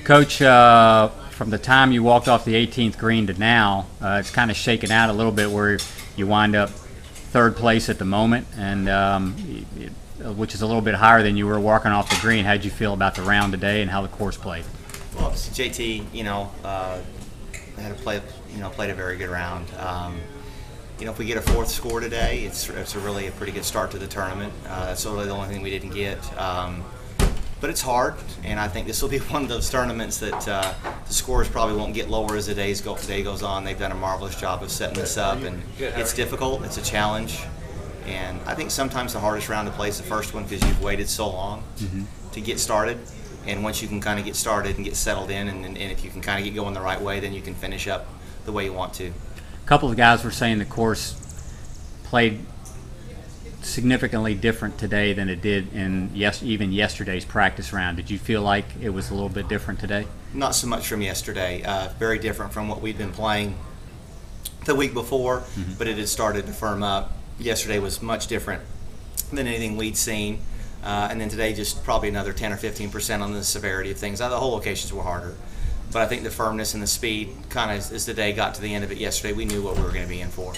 Coach, from the time you walked off the 18th green to now, it's kind of shaken out a little bit where you wind up third place at the moment, and which is a little bit higher than you were walking off the green. How did you feel about the round today and how the course played? Well, JT, had to play, played a very good round. If we get a fourth score today, it's really a pretty good start to the tournament. That's really the only thing we didn't get. But it's hard, and I think this will be one of those tournaments that the scores probably won't get lower as the day goes on. They've done a marvelous job of setting this up, and it's difficult. It's a challenge, and I think sometimes the hardest round to play is the first one because you've waited so long to get started. And once you can kind of get started and get settled in, and if you can kind of get going the right way, then you can finish up the way you want to. A couple of guys were saying the course played significantly different today than it did in even yesterday's practice round. Did you feel like it was a little bit different today? Not so much from yesterday. Very different from what we'd been playing the week before, but it had started to firm up. Yesterday was much different than anything we'd seen. And then today just probably another 10 or 15% on the severity of things. The whole locations were harder. But I think the firmness and the speed, kind of as the day got to the end of it yesterday, we knew what we were going to be in for.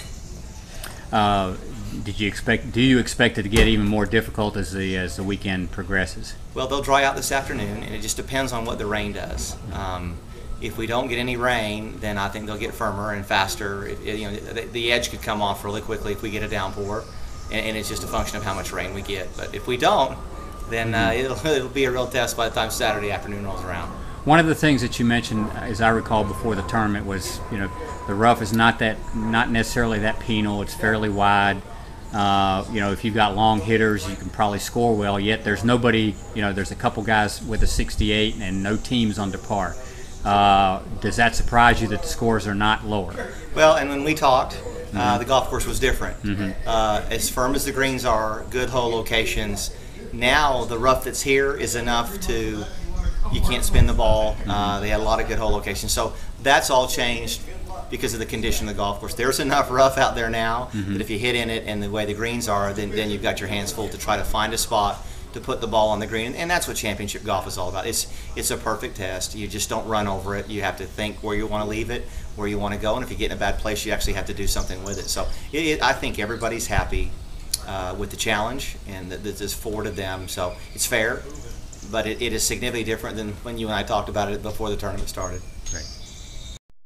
Do you expect it to get even more difficult as the weekend progresses? Well, they'll dry out this afternoon, and it just depends on what the rain does. If we don't get any rain, then I think they'll get firmer and faster. The edge could come off really quickly if we get a downpour, and it's just a function of how much rain we get. But if we don't, then it'll be a real test by the time Saturday afternoon rolls around. One of the things that you mentioned, as I recall before the tournament, was the rough is not necessarily that penal. It's fairly wide. If you've got long hitters, you can probably score well. Yet there's nobody. There's a couple guys with a 68 and no teams under par. Does that surprise you that the scores are not lower? Well, and when we talked, the golf course was different. As firm as the greens are, good hole locations. Now the rough that's here is enough to. You can't spin the ball. They had a lot of good hole locations. So that's all changed because of the condition of the golf course. There's enough rough out there now that if you hit in it and the way the greens are, then you've got your hands full to try to find a spot to put the ball on the green. And that's what championship golf is all about. It's a perfect test. You just don't run over it. You have to think where you want to leave it, where you want to go. And if you get in a bad place, you actually have to do something with it. So I think everybody's happy with the challenge and that this afforded them. So it's fair. But it is significantly different than when you and I talked about it before the tournament started. Great.